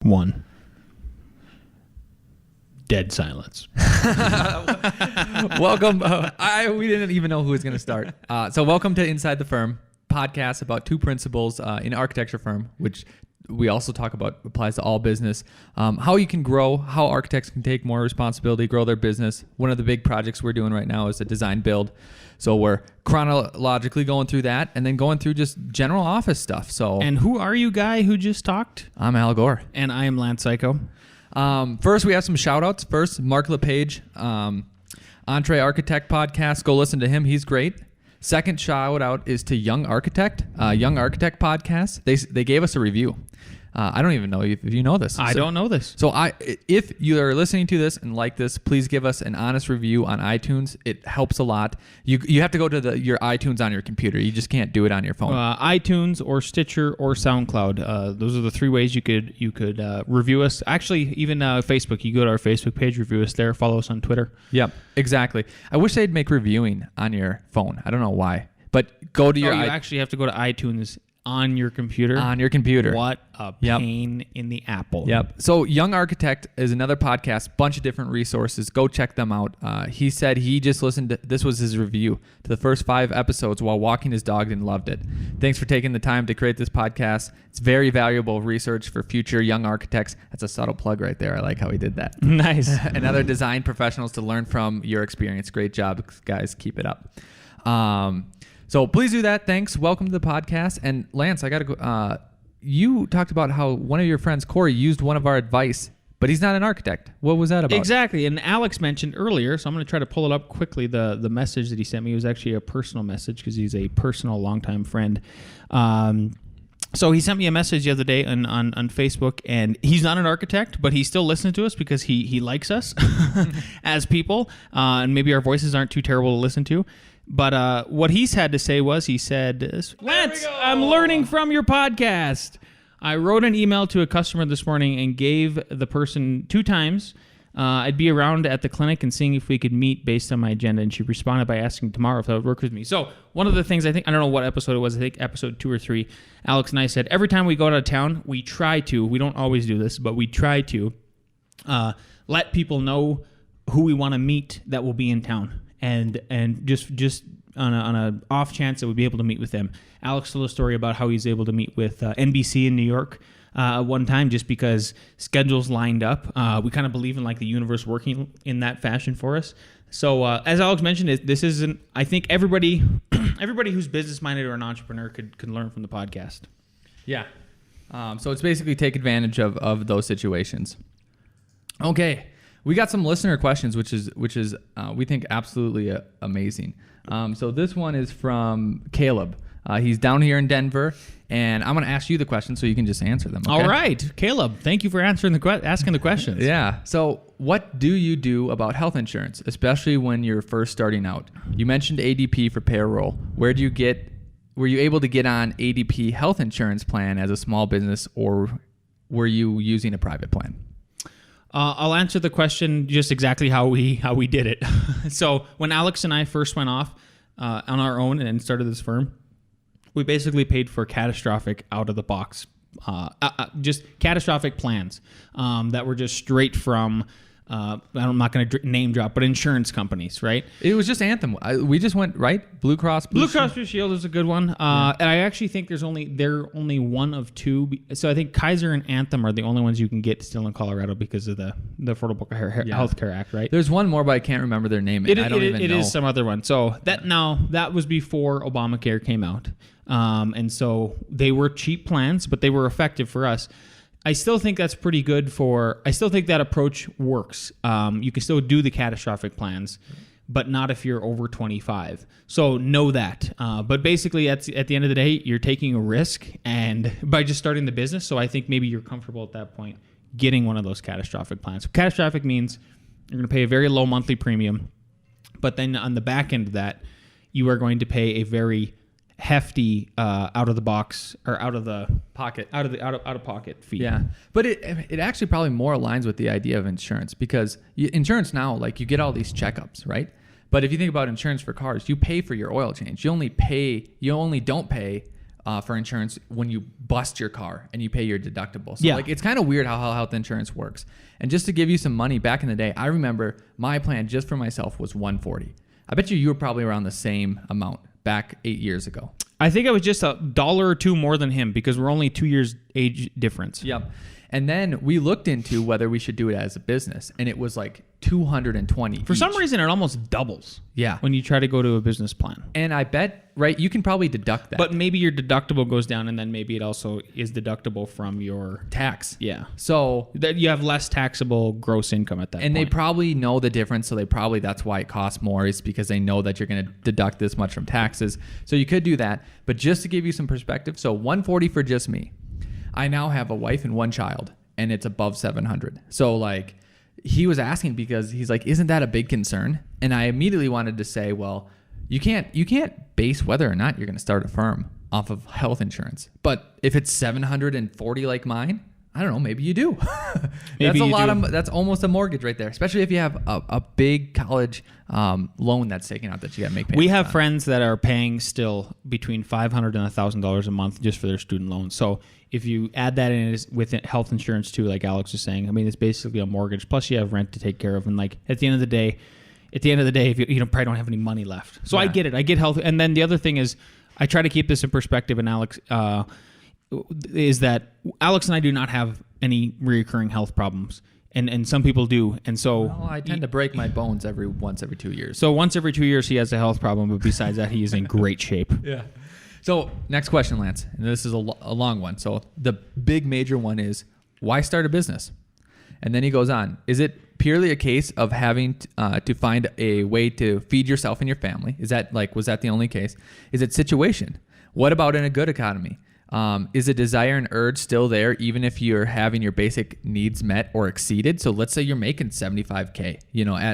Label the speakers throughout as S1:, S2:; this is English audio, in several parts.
S1: 1. Dead silence.
S2: Welcome. We didn't even know who was going to start. So welcome to Inside the Firm, podcast about two principles in architecture firm, which we also talk about applies to all business. How you can grow, how architects can take more responsibility, grow their business. One of the big projects we're doing right now is a design build. So we're chronologically going through that and then going through just general office stuff. So,
S1: And who are you, guy who just talked?
S2: I'm Al Gore.
S1: And I am Lance Psycho.
S2: First, we have some shout outs. First, Mark LePage, Entree Architect Podcast. Go listen to him. He's great. Second shout out is to Young Architect Podcast. They gave us a review. I don't even know if you know this.
S1: I don't know this.
S2: So if you are listening to this and like this, please give us an honest review on iTunes. It helps a lot. You have to go to your iTunes on your computer. You just can't do it on your phone.
S1: iTunes or Stitcher or SoundCloud. Those are the three ways you could review us. Actually, even Facebook. You go to our Facebook page, review us there. Follow us on Twitter.
S2: Yep, exactly. I wish they'd make reviewing on your phone. I don't know why, but go to your.
S1: You actually have to go to iTunes. On your computer?
S2: On your computer.
S1: What a pain in the apple.
S2: Yep. So Young Architect is another podcast, bunch of different resources. Go check them out. He said he just listened to, this was his review, to the first 5 episodes while walking his dog and loved it. Thanks for taking the time to create this podcast. It's very valuable research for future young architects. That's a subtle plug right there. I like how he did that.
S1: Nice.
S2: And other design professionals to learn from your experience. Great job, guys. Keep it up. So please do that. Thanks. Welcome to the podcast. And Lance, I got to go. You talked about how one of your friends, Corey, used one of our advice, but he's not an architect. What was that about?
S1: Exactly. And Alex mentioned earlier, so I'm going to try to pull it up quickly. The message that he sent me was actually a personal message because he's a personal longtime friend. So he sent me a message the other day on Facebook, and he's not an architect, but he still listens to us because he likes us as people, and maybe our voices aren't too terrible to listen to. But what he's had to say was, he said, Lance, I'm learning from your podcast. I wrote an email to a customer this morning and gave the person 2 times. I'd be around at the clinic and seeing if we could meet based on my agenda. And she responded by asking tomorrow if that would work with me. So one of the things I don't know what episode it was. I think episode 2 or 3, Alex and I said, every time we go out of town, we don't always do this, but we try to let people know who we want to meet that will be in town. And just on a off chance that we'd be able to meet with them. Alex told a story about how he's able to meet with NBC in New York one time just because schedules lined up. We kind of believe in like the universe working in that fashion for us. So as Alex mentioned, this isn't. I think everybody who's business minded or an entrepreneur could learn from the podcast.
S2: Yeah. So it's basically take advantage of those situations. Okay. We got some listener questions, which is we think absolutely amazing. So this one is from Caleb. He's down here in Denver, and I'm going to ask you the questions so you can just answer them. Okay?
S1: All right, Caleb. Thank you for asking the questions.
S2: Yeah. So what do you do about health insurance, especially when you're first starting out? You mentioned ADP for payroll. Were you able to get on ADP health insurance plan as a small business, or were you using a private plan?
S1: I'll answer the question just exactly how we did it. So when Alex and I first went off on our own and started this firm, we basically paid for catastrophic out of the box, just catastrophic plans that were just straight from. I'm not going to name drop, but insurance companies, right?
S2: It was just Anthem. We just went right. Blue Cross Blue
S1: Shield is a good one. And I actually think they're only one of 2. So I think Kaiser and Anthem are the only ones you can get still in Colorado because of the Affordable Health Care Act, right?
S2: There's one more, but I can't remember their name. I don't even know.
S1: It is some other one. So that was before Obamacare came out, and so they were cheap plans, but they were effective for us. I still think that's pretty good I still think that approach works. You can still do the catastrophic plans, but not if you're over 25. So know that. But basically, at the end of the day, you're taking a risk and by just starting the business. So I think maybe you're comfortable at that point getting one of those catastrophic plans. So catastrophic means you're going to pay a very low monthly premium, but then on the back end of that, you are going to pay a very hefty out of the box or out of pocket fee.
S2: Yeah, but it actually probably more aligns with the idea of insurance because insurance now, like you get all these checkups, right? But if you think about insurance for cars, you pay for your oil change. You only don't pay for insurance when you bust your car and you pay your deductible. So
S1: Yeah.
S2: like it's kind of weird how health insurance works. And just to give you some money, back in the day, I remember my plan just for myself was $140. I bet you were probably around the same amount back 8 years ago.
S1: I think I was just $1 or $2 more than him because we're only 2 years age difference.
S2: Yep. And then we looked into whether we should do it as a business, and it was like $220
S1: For
S2: each.
S1: some reason, it almost doubles.
S2: Yeah.
S1: When you try to go to a business plan.
S2: And I bet, right, you can probably deduct that.
S1: But maybe your deductible goes down, and then maybe it also is deductible from your
S2: tax.
S1: Yeah.
S2: So
S1: That you have less taxable gross income at that point.
S2: and they probably know the difference, so that's why it costs more, is because they know that you're going to deduct this much from taxes. So you could do that. But just to give you some perspective, so $140 for just me. I now have a wife and one child, and it's above $700. So like he was asking because he's like, isn't that a big concern? And I immediately wanted to say, well, you can't base whether or not you're going to start a firm off of health insurance. But if it's $740 like mine, I don't know, maybe you do.
S1: Maybe
S2: That's almost a mortgage right there, especially if you have a big college loan that's taken out that you got to make payments
S1: We have
S2: on.
S1: friends that are paying still between $500 and $1,000 a month just for their student loans. So if you add that in with health insurance too, like Alex was saying, I mean, it's basically a mortgage. Plus you have rent to take care of. And like at the end of the day, if you probably don't have any money left. So
S2: Yeah.
S1: I get it. I get health. And then the other thing is I try to keep this in perspective. And Alex, is that Alex and I do not have any recurring health problems. And some people do. And so
S2: Well, I tend to break my bones once every 2 years.
S1: So once every 2 years, he has a health problem. But besides that, he is in great shape.
S2: Yeah. So next question, Lance, and this is a long one. So the big major one is, why start a business? And then he goes on, is it purely a case of having to find a way to feed yourself and your family? Was that the only case? Is it situation? What about in a good economy? Is a desire and urge still there even if you're having your basic needs met or exceeded? So let's say you're making $75K,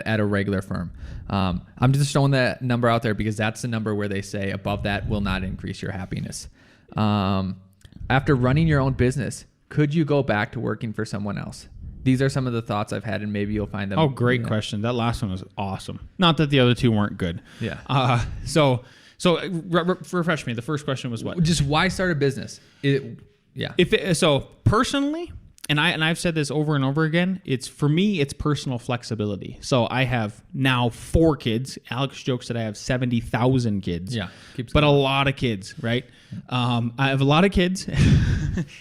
S2: at a regular firm. I'm just throwing that number out there because that's the number where they say above that will not increase your happiness. After running your own business, could you go back to working for someone else? These are some of the thoughts I've had, and maybe you'll find them.
S1: Oh, great question. That last one was awesome. Not that the other two weren't good.
S2: Yeah.
S1: So refresh me. The first question was what?
S2: Just why start a business? Yeah.
S1: So personally, and I've said this over and over again, for me, it's personal flexibility. So I have now 4 kids. Alex jokes that I have 70,000 kids.
S2: Yeah.
S1: But a lot of kids, right? I have a lot of kids,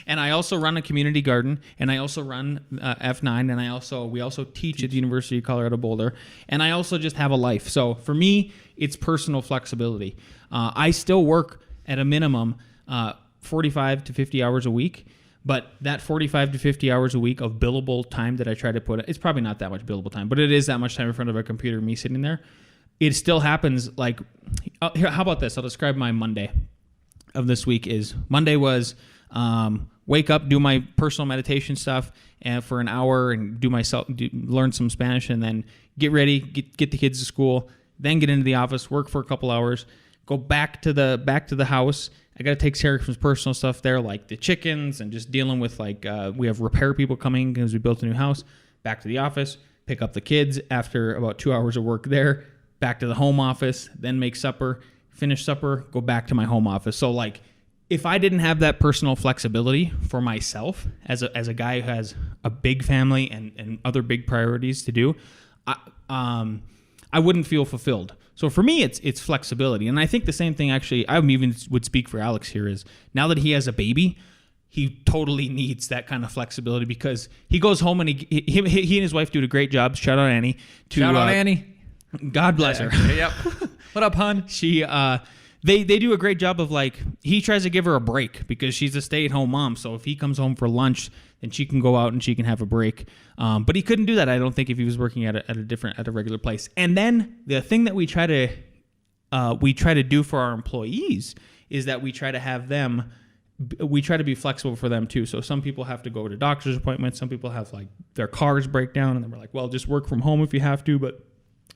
S1: and I also run a community garden, and I also run F9, and we also teach at the University of Colorado Boulder, and I also just have a life. So for me, it's personal flexibility. I still work at a minimum 45 to 50 hours a week, but that 45 to 50 hours a week of billable time that I try to put, it's probably not that much billable time, but it is that much time in front of a computer, me sitting there. It still happens how about this? I'll describe my Monday of this week is Monday was wake up, do my personal meditation stuff and for an hour and learn some Spanish and then get ready, get the kids to school, then get into the office, work for a couple hours, go back to the house. I got to take care of some personal stuff there, like the chickens and just dealing with we have repair people coming because we built a new house. Back to the office, pick up the kids after about 2 hours of work there, back to the home office, then make supper, finish supper, go back to my home office. So if I didn't have that personal flexibility for myself as a guy who has a big family and other big priorities to do, I wouldn't feel fulfilled. So for me, it's flexibility. And I think the same thing, actually, I even would speak for Alex here, is now that he has a baby, he totally needs that kind of flexibility because he goes home and he and his wife do a great job. Shout out Annie.
S2: Shout out Annie.
S1: God bless her.
S2: Yep. What up, hon?
S1: She they do a great job of he tries to give her a break because she's a stay-at-home mom. So if he comes home for lunch, then she can go out and she can have a break. But he couldn't do that, I don't think, if he was working at a regular place. And then the thing that we try to do for our employees is that we try to be flexible for them too. So some people have to go to doctor's appointments. Some people have their cars break down, and then we're like, well, just work from home if you have to. But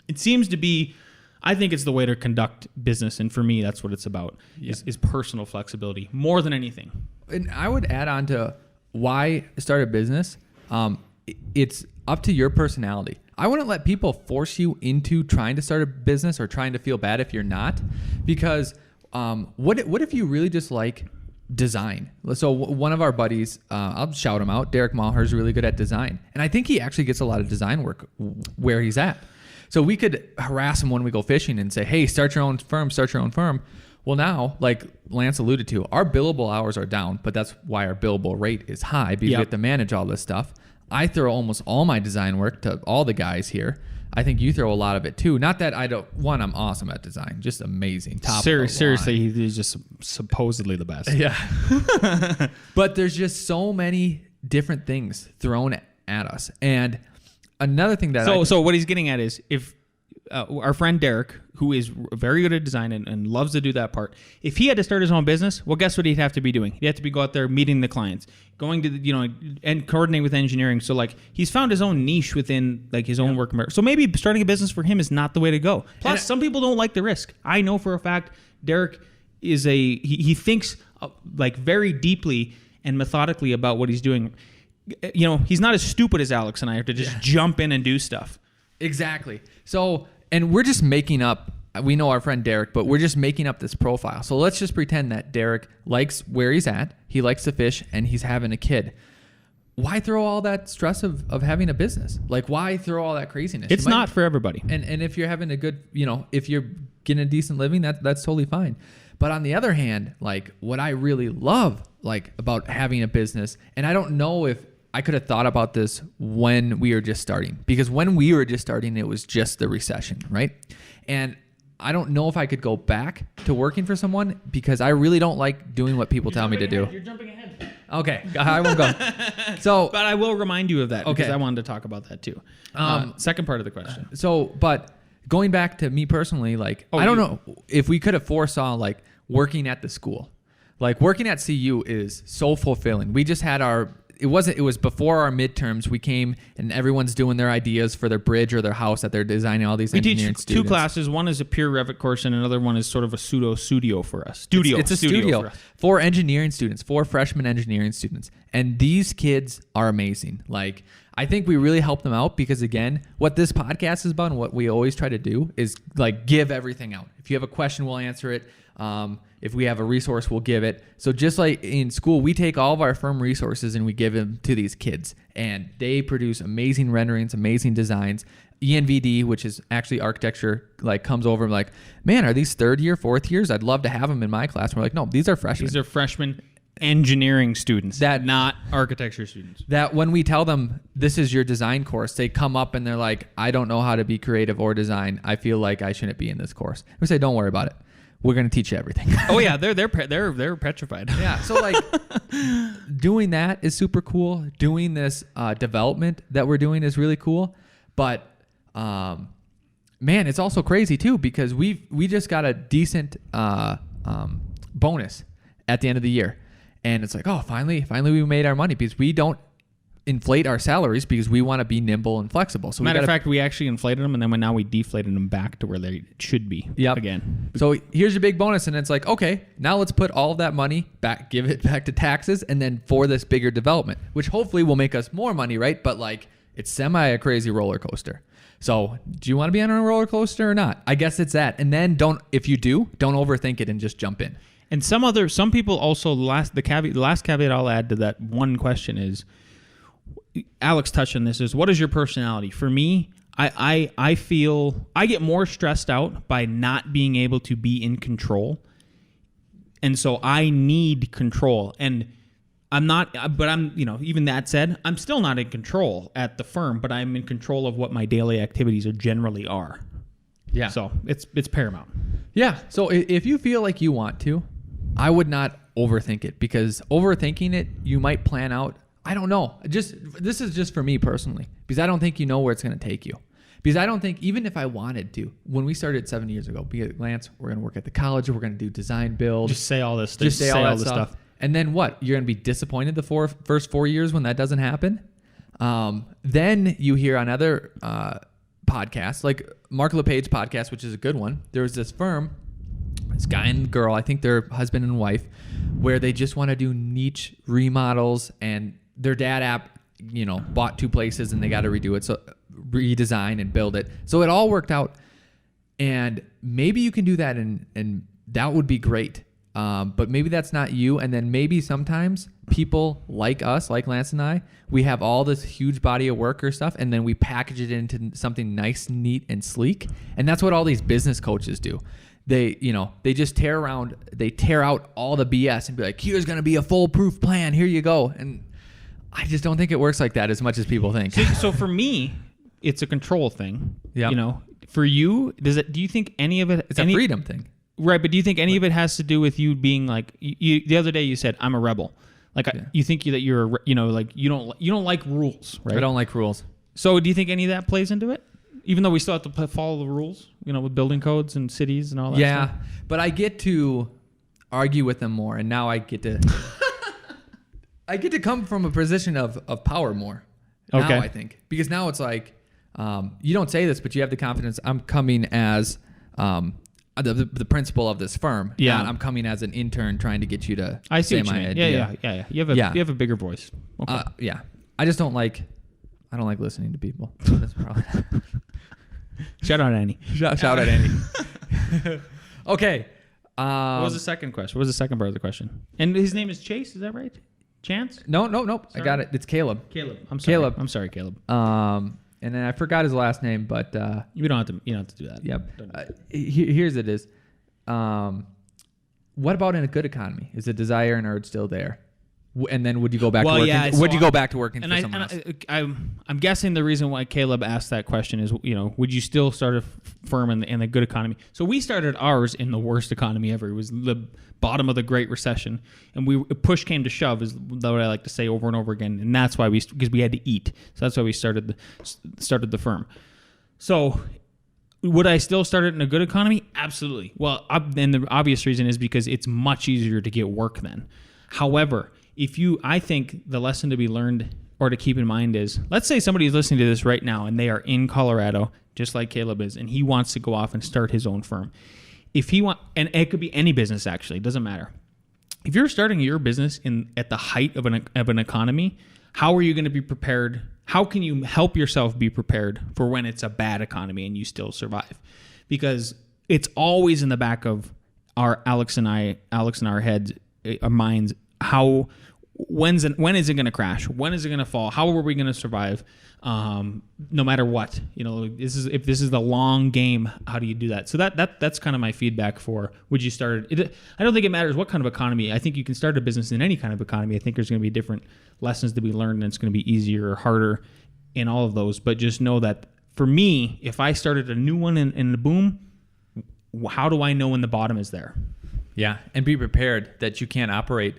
S1: it seems to be, I think it's the way to conduct business. And for me, that's what it's about, is personal flexibility more than anything.
S2: And I would add on to why start a business. It's up to your personality. I wouldn't let people force you into trying to start a business or trying to feel bad if you're not, because what if you really just like design. So one of our buddies, I'll shout him out, Derek Maher, is really good at design. And I think he actually gets a lot of design work where he's at. So we could harass him when we go fishing and say, hey, start your own firm. Well, now, like Lance alluded to, our billable hours are down, but that's why our billable rate is high because we have to manage all this stuff. I throw almost all my design work to all the guys here. I think you throw a lot of it too. Not that I don't. One, I'm awesome at design, just amazing.
S1: Seriously, he's just supposedly the best.
S2: Yeah. But there's just so many different things thrown at us. And another thing that
S1: so what he's getting at is if our friend Derek, who is very good at design and loves to do that part, if he had to start his own business, well, guess what he'd have to be doing? He'd have to be go out there meeting the clients, going to and coordinating with engineering. So like he's found his own niche within like his own work. So maybe starting a business for him is not the way to go. Plus, some people don't like the risk. I know for a fact Derek is he thinks like very deeply and methodically about what he's doing. He's not as stupid as Alex and I have to just jump in and do stuff.
S2: Exactly. So, and we're just making up, we know our friend Derek, but we're just making up this profile. So let's just pretend that Derek likes where he's at, he likes to fish, and he's having a kid. Why throw all that stress of having a business? Like, why throw all that craziness?
S1: It's not for everybody.
S2: And if you're having a good, if you're getting a decent living, that's totally fine. But on the other hand, like what I really love, like about having a business, and I don't know if I could have thought about this when we were just starting, because when we were just starting, it was just the recession, right? And I don't know if I could go back to working for someone because I really don't like doing what people tell me to do.
S1: You're jumping ahead.
S2: Okay, I won't go.
S1: But I will remind you of that because I wanted to talk about that too. Second part of the question.
S2: But going back to me personally, like I don't know if we could have foresaw like working at the school. Like working at CU is so fulfilling. We just had it was before our midterms. We came and everyone's doing their ideas for their bridge or their house that they're designing, all these engineering students.
S1: We teach two classes. One is a pure Revit course and another one is sort of a studio for us.
S2: It's a studio for engineering students, for freshman engineering students. And these kids are amazing. Like, I think we really help them out because, again, what this podcast is about and what we always try to do is like give everything out. If you have a question, we'll answer it. If we have a resource, we'll give it. So just like in school, we take all of our firm resources and we give them to these kids. And they produce amazing renderings, amazing designs. ENVD, which is actually architecture, like comes over and like, man, are these third year, fourth years? I'd love to have them in my class. And we're like, no, these are freshmen.
S1: These are freshmen engineering students, not architecture students.
S2: That when we tell them this is your design course, they come up and they're like, I don't know how to be creative or design. I feel like I shouldn't be in this course. We say, don't worry about it. We're going to teach you everything.
S1: Oh yeah, they're petrified.
S2: Yeah, so like doing that is super cool. Doing this development that we're doing is really cool. But man, it's also crazy too because we just got a decent bonus at the end of the year, and it's like, oh, finally we made our money because we don't inflate our salaries because we want to be nimble and flexible. So
S1: matter of fact, we actually inflated them, and then now we deflated them back to where they should be. Again.
S2: So here's your big bonus, and it's like, okay, now let's put all of that money back, give it back to taxes, and then for this bigger development, which hopefully will make us more money, right? But like, it's semi a crazy roller coaster. So do you want to be on a roller coaster or not? I guess it's that. And then if you do, don't overthink it and just jump in.
S1: And some people also the last caveat I'll add to that one question is, Alex touched on this, is what is your personality? For me, I feel I get more stressed out by not being able to be in control. And so I need control. And even that said, I'm still not in control at the firm, but I'm in control of what my daily activities generally are.
S2: Yeah.
S1: So it's paramount.
S2: Yeah. So if you feel like you want to, I would not overthink it because overthinking it, you might plan out, I don't know. This is just for me personally, because I don't think you know where it's going to take you. Because I don't think, even if I wanted to, when we started 7 years ago, Lance, we're going to work at the college, we're going to do design build.
S1: Just say all this.
S2: Just say all that stuff. And then what? You're going to be disappointed the first 4 years when that doesn't happen? Then you hear on other podcasts, like Mark LePage's podcast, which is a good one. There was this firm, this guy and girl, I think they're husband and wife, where they just want to do niche remodels, and their dad bought 2 places and they got to redo it, so redesign and build it. So it all worked out, and maybe you can do that, and that would be great. but maybe that's not you. And then maybe sometimes people like us, like Lance and I, we have all this huge body of work or stuff, and then we package it into something nice, neat, and sleek. And that's what all these business coaches do. They just tear out all the BS and be like, here's going to be a foolproof plan. Here you go. And I just don't think it works like that as much as people think.
S1: So for me, it's a control thing.
S2: Yeah.
S1: For you, do you think any of it?
S2: It's a freedom thing.
S1: Right, but do you think any of it has to do with you being like the other day you said I'm a rebel, like you think that you're you don't like rules, right?
S2: I don't like rules.
S1: So do you think any of that plays into it? Even though we still have to follow the rules, with building codes and cities and all that.
S2: Yeah,
S1: stuff?
S2: but I get to argue with them more, and now I get to come from a position of power more.
S1: Okay.
S2: Now I think because now it's like you don't say this, but you have the confidence. I'm coming as the principal of this firm.
S1: Yeah,
S2: I'm coming as an intern trying to get you to
S1: I see
S2: say
S1: what you
S2: my
S1: mean.
S2: idea.
S1: Yeah. You have a bigger voice. Okay.
S2: Yeah. I just don't like listening to people. That's probably
S1: Shout out Annie.
S2: shout out Annie. Okay.
S1: What was the second question? What was the second part of the question? And his name is Chase. Is that right? Chance?
S2: No. I got it. It's Caleb.
S1: Caleb. I'm sorry.
S2: Caleb.
S1: I'm sorry, Caleb.
S2: And then I forgot his last name, but
S1: You don't have to do that.
S2: Yep. Here's it is. What about in a good economy? Is the desire and urge still there? And then would you go back to working? Would you go back to working for someone else?
S1: I'm guessing the reason why Caleb asked that question is, would you still start a firm in the good economy? So we started ours in the worst economy ever. It was the bottom of the Great Recession, and push came to shove, is what I like to say over and over again, and that's why because we had to eat. So that's why we started the firm. So would I still start it in a good economy? Absolutely. Well, and the obvious reason is because it's much easier to get work then. However, I think the lesson to be learned or to keep in mind is, let's say somebody is listening to this right now and they are in Colorado, just like Caleb is, and he wants to go off and start his own firm. And it could be any business actually, it doesn't matter. If you're starting your business at the height of an economy, how are you going to be prepared? How can you help yourself be prepared for when it's a bad economy and you still survive? Because it's always in the back of Alex and our heads, our minds. When is it going to crash? When is it going to fall? How are we going to survive? No matter what, if this is the long game, how do you do that? So that's kind of my feedback for, would you start it? I don't think it matters what kind of economy. I think you can start a business in any kind of economy. I think there's going to be different lessons to be learned, and it's going to be easier or harder in all of those. But just know that for me, if I started a new one in the boom, how do I know when the bottom is there?
S2: Yeah, and be prepared that you can't operate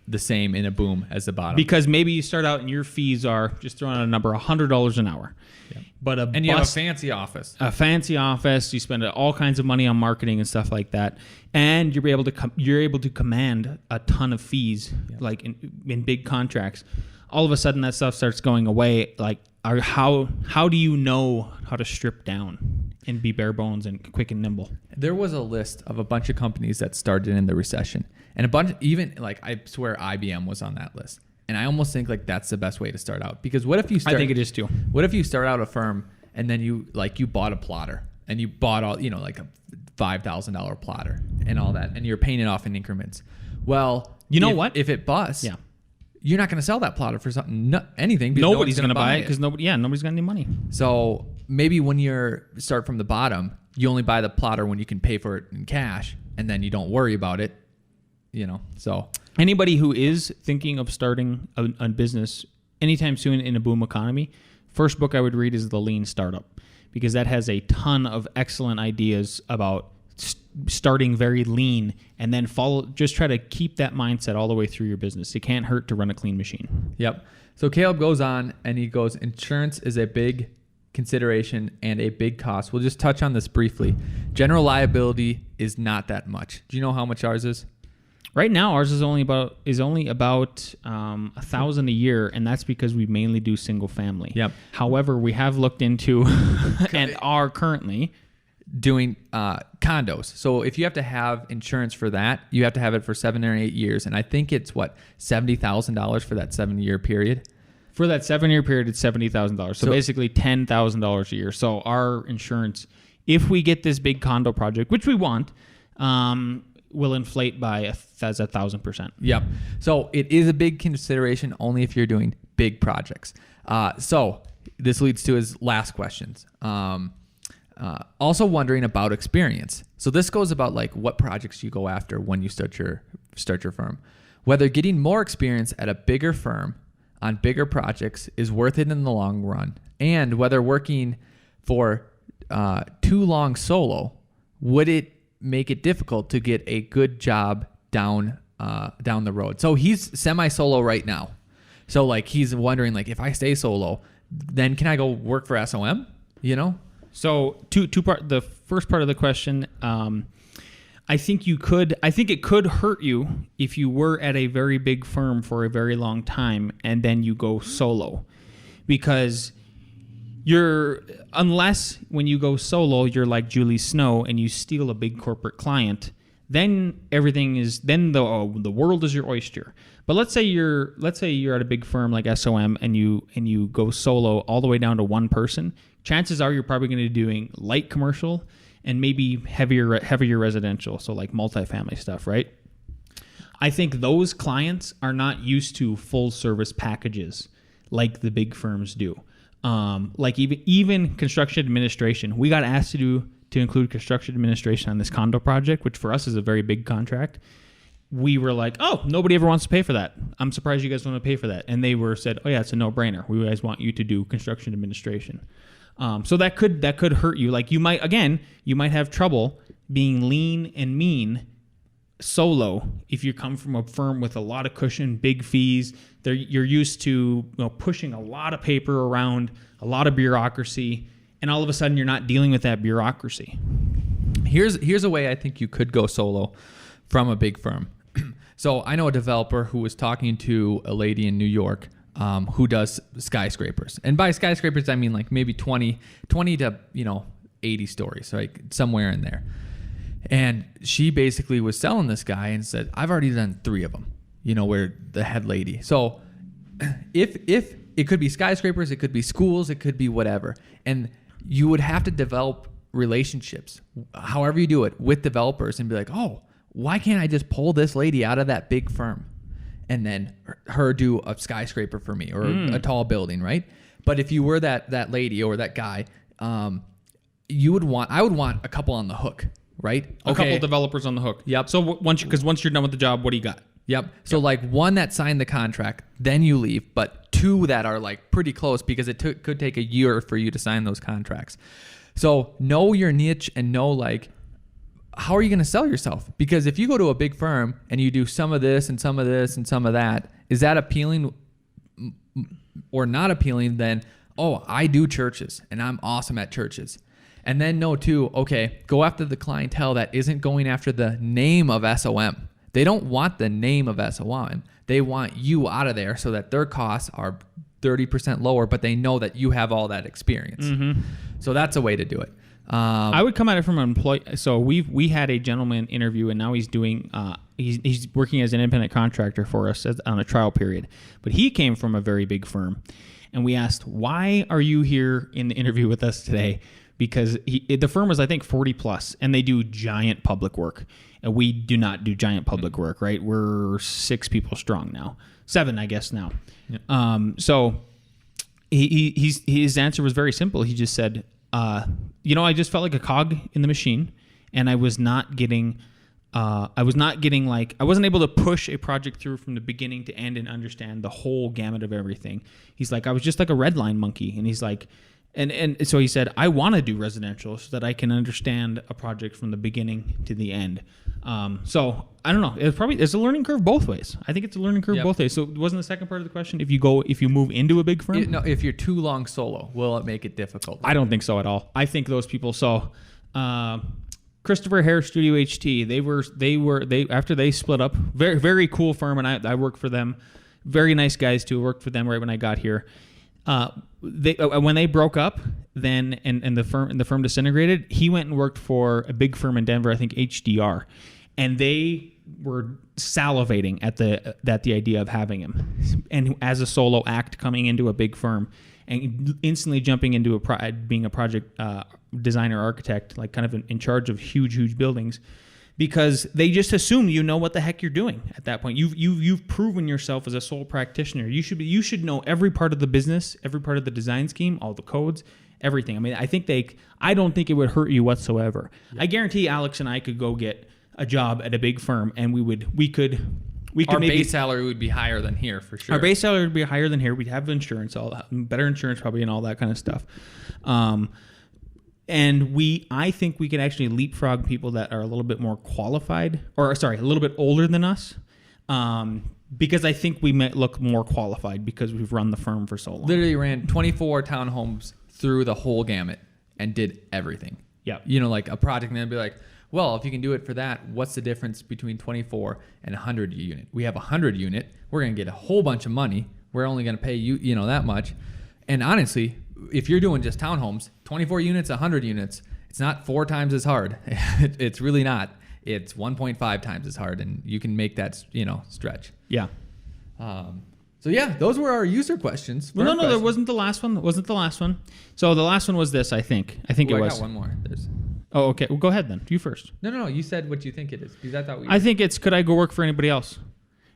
S2: the same in a boom as the bottom.
S1: Because maybe you start out and your fees are, just throwing out a number, $100 an hour.
S2: Yeah.
S1: But
S2: you have a fancy office.
S1: You spend all kinds of money on marketing and stuff like that, and you're able to command a ton of fees, like in big contracts. All of a sudden, that stuff starts going away. Like, how do you know how to strip down and be bare bones and quick and nimble?
S2: There was a list of a bunch of companies that started in the recession, and a bunch, even like I swear IBM was on that list. And I almost think like that's the best way to start out, because what if you start?
S1: I think it is too.
S2: What if you start out a firm and then you bought a plotter and you bought all like a $5,000 plotter and all that, and you're paying it off in increments. Well,
S1: what?
S2: If it busts, you're not going to sell that plotter for anything.
S1: Nobody's going to buy it because nobody's got any money.
S2: So maybe when you start from the bottom, you only buy the plotter when you can pay for it in cash, and then you don't worry about it. So
S1: anybody who is thinking of starting a business anytime soon in a boom economy, first book I would read is The Lean Startup, because that has a ton of excellent ideas about starting very lean, and then just try to keep that mindset all the way through your business. It can't hurt to run a clean machine.
S2: Yep. So Caleb goes on and he goes, insurance is a big consideration and a big cost. We'll just touch on this briefly. General liability is not that much. Do you know how much ours is?
S1: Right now, ours is only about $1,000 a year, and that's because we mainly do single family.
S2: Yep.
S1: However, we have looked into and are currently
S2: doing condos. So if you have to have insurance for that, you have to have it for 7 or 8 years, and I think it's $70,000 for that 7-year period.
S1: For that 7-year period, it's $70,000. So basically $10,000 a year. So our insurance, if we get this big condo project, which we want, will inflate by 1,000%.
S2: Yep. So it is a big consideration only if you're doing big projects. So this leads to his last questions. Also wondering about experience. So this goes about like what projects you go after when you start your firm. Whether getting more experience at a bigger firm on bigger projects is worth it in the long run, and whether working for too long solo, would it make it difficult to get a good job down the road? So he's semi-solo right now. So like he's wondering like if I stay solo, then can I go work for SOM? You know?
S1: So two part. The first part of the question, I think it could hurt you if you were at a very big firm for a very long time and then you go solo, because unless when you go solo you're like Julie Snow and you steal a big corporate client, then the world is your oyster. But let's say you're at a big firm like SOM and you go solo all the way down to one person. Chances are you're probably going to be doing light commercial and maybe heavier residential, so like multifamily stuff, right? I think those clients are not used to full service packages like the big firms do. Like even construction administration, we got asked to include construction administration on this condo project, which for us is a very big contract. We were like, oh, nobody ever wants to pay for that. I'm surprised you guys want to pay for that. And they said, oh yeah, it's a no-brainer. We guys want you to do construction administration. So that could hurt you. Like you might have trouble being lean and mean solo if you come from a firm with a lot of cushion, big fees. You're used to pushing a lot of paper around, a lot of bureaucracy, and all of a sudden you're not dealing with that bureaucracy.
S2: Here's a way I think you could go solo from a big firm. So I know a developer who was talking to a lady in New York who does skyscrapers. And by skyscrapers, I mean like maybe 20 to 80 stories, like somewhere in there. And she basically was selling this guy and said, I've already done 3 of them, where the head lady. So if it could be skyscrapers, it could be schools, it could be whatever. And you would have to develop relationships, however you do it, with developers and be like, oh, why can't I just pull this lady out of that big firm and then her do a skyscraper for me or a tall building, right? But if you were that lady or that guy, I would want a couple on the hook, right?
S1: A couple developers on the hook.
S2: Yep.
S1: So once you're done with the job, what do you got?
S2: Yep. So like one that signed the contract, then you leave, but 2 that are like pretty close because it could take a year for you to sign those contracts. So know your niche and know like, how are you going to sell yourself? Because if you go to a big firm and you do some of this and some of this and some of that, is that appealing or not appealing? Then, oh, I do churches and I'm awesome at churches. And then know too, okay, go after the clientele that isn't going after the name of SOM. They don't want the name of SOM. They want you out of there so that their costs are 30% lower, but they know that you have all that experience. Mm-hmm. So that's a way to do it.
S1: I would come at it from an employee. So we had a gentleman interview, and now he's doing he's working as an independent contractor for us on a trial period. But he came from a very big firm, and we asked, "Why are you here in the interview with us today?" Because the firm was, I think, 40 plus, and they do giant public work, and we do not do giant public work, right? We're 6 people strong now, 7, I guess now. Yep. So his answer was very simple. He just said, I just felt like a cog in the machine, and I wasn't able to push a project through from the beginning to end and understand the whole gamut of everything. He's like, I was just like a red line monkey. And he's like, and so he said, I want to do residential so that I can understand a project from the beginning to the end. So I don't know. It's a learning curve both ways. I think it's a learning curve both ways. So wasn't the second part of the question if you move into a big firm?
S2: If you're too long solo, will it make it difficult?
S1: I don't think so at all. I think those people. So Christopher Hare Studio HT. They after they split up. Very very cool firm, and I worked for them. Very nice guys too. Worked for them right when I got here. When they broke up, then and the firm disintegrated, he went and worked for a big firm in Denver, I think HDR, and they were salivating at the idea of having him, and as a solo act coming into a big firm and instantly jumping into being a project designer architect, like kind of in charge of huge buildings. because they just assume you know what the heck you're doing at that point. You've proven yourself as a sole practitioner. You should know every part of the business, every part of the design scheme, all the codes, everything. I mean, I don't think it would hurt you whatsoever. Yeah. I guarantee Alex and I could go get a job at a big firm, and we could
S2: our
S1: maybe,
S2: base salary would be higher than here for sure.
S1: Our base salary would be higher than here. We'd have insurance, better insurance probably, and all that kind of stuff. And I think we can actually leapfrog people that are a little bit more qualified, a little bit older than us, because I think we might look more qualified because we've run the firm for so long.
S2: Literally ran 24 townhomes through the whole gamut and did everything.
S1: Yeah.
S2: Like a project, and they'd be like, well, if you can do it for that, what's the difference between 24 and 100 unit? We have a 100 unit. We're going to get a whole bunch of money. We're only going to pay you, that much. And honestly, if you're doing just townhomes, 24 units, 100 units, it's not 4 times as hard. It's really not. It's 1.5 times as hard, and you can make that, stretch.
S1: Yeah.
S2: So yeah, those were our user questions.
S1: Well, no, there wasn't the last one. So the last one was this, I think. I was.
S2: I got one more.
S1: Oh, okay. Well, go ahead then. You first.
S2: No. You said what you think it is, because I thought
S1: I think it's, could I go work for anybody else?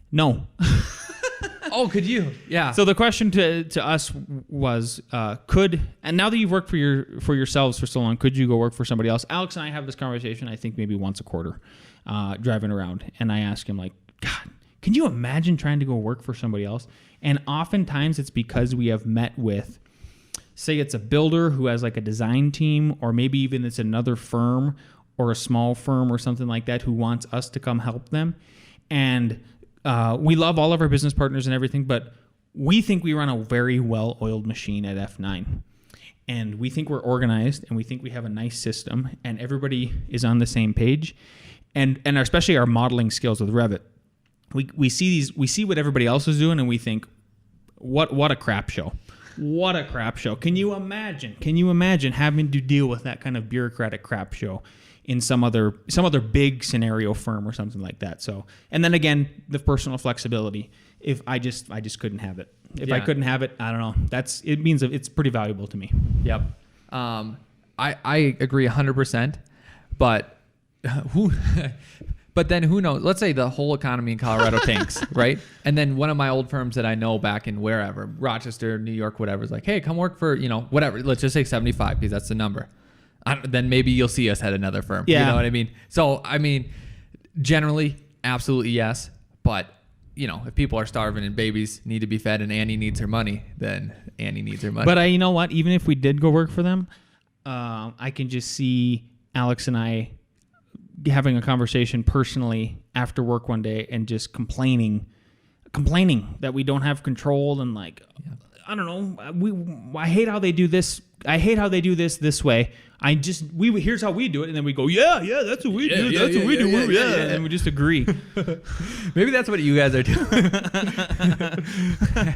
S1: No.
S2: Oh, could you? Yeah.
S1: So the question to us was, and now that you've worked for yourselves for so long, could you go work for somebody else? Alex and I have this conversation, I think maybe once a quarter, driving around, and I ask him, like, God, can you imagine trying to go work for somebody else? And oftentimes it's because we have met with, say it's a builder who has like a design team, or maybe even it's another firm or a small firm or something like that who wants us to come help them. And we love all of our business partners and everything, but we think we run a very well-oiled machine at F9. And we think we're organized, and we think we have a nice system, and everybody is on the same page. And especially our modeling skills with Revit. We see what everybody else is doing, and we think, what a crap show. What a crap show. Can you imagine having to deal with that kind of bureaucratic crap show in some other big scenario firm or something like that? So, and then again, the personal flexibility. If I just couldn't have it. If I couldn't have it, I don't know. It means it's pretty valuable to me.
S2: Yep. I agree 100%, but but then who knows? Let's say the whole economy in Colorado tanks, right? And then one of my old firms that I know back in wherever, Rochester, New York, whatever, is like, hey, come work for, whatever. Let's just say 75 because that's the number. Then maybe you'll see us at another firm.
S1: Yeah.
S2: You know what I mean? So, generally, absolutely yes. But, if people are starving and babies need to be fed and Annie needs her money, then Annie needs her money.
S1: But you know what? Even if we did go work for them, I can just see Alex and I having a conversation personally after work one day and just complaining that we don't have control, and like, I don't know, I hate how they do this. I hate how they do this way. Here's how we do it, and then we go, yeah, that's what we do. That's what we do. Yeah, and we just agree.
S2: Maybe that's what you guys are doing.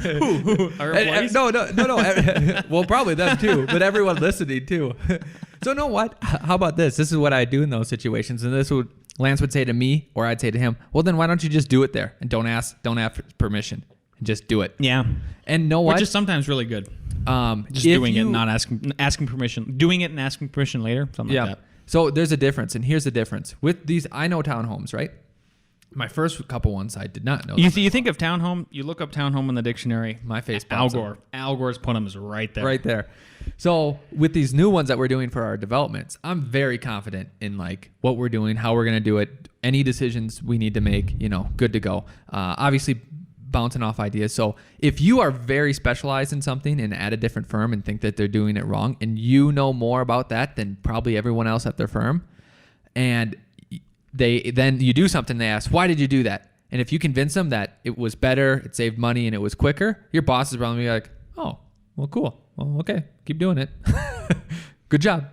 S1: Who? Our employees?
S2: No. Well, probably them too, but everyone listening too. So, know what? How about this? This is what I do in those situations, and this would Lance would say to me, or I'd say to him, well, then why don't you just do it there and don't ask permission, and just do it.
S1: Yeah.
S2: And know what?
S1: Which is sometimes really good. Just doing it, not asking permission. Doing it and asking permission later, something like that.
S2: So there's a difference, and here's the difference with these. I know townhomes, right? My first couple ones, I did not know.
S1: You think of townhome, you look up townhome in the dictionary.
S2: My face.
S1: Al Gore. Al Gore's put them is right there.
S2: Right there. So with these new ones that we're doing for our developments, I'm very confident in like what we're doing, how we're going to do it, any decisions we need to make. Good to go. Obviously, bouncing off ideas. So if you are very specialized in something and at a different firm and think that they're doing it wrong, and you know more about that than probably everyone else at their firm, and then you do something, they ask, why did you do that? And if you convince them that it was better, it saved money, and it was quicker, your boss is probably like, oh, well, cool. Well, okay, keep doing it. Good job.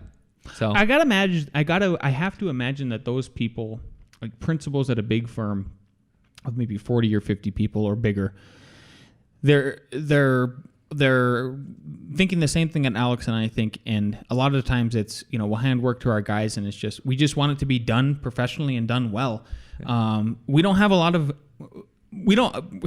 S2: So
S1: I have to imagine that those people, like principals at a big firm of maybe 40 or 50 people or bigger, they're thinking the same thing that Alex and I think, and a lot of the times it's, we'll hand work to our guys, and it's just, we just want it to be done professionally and done well.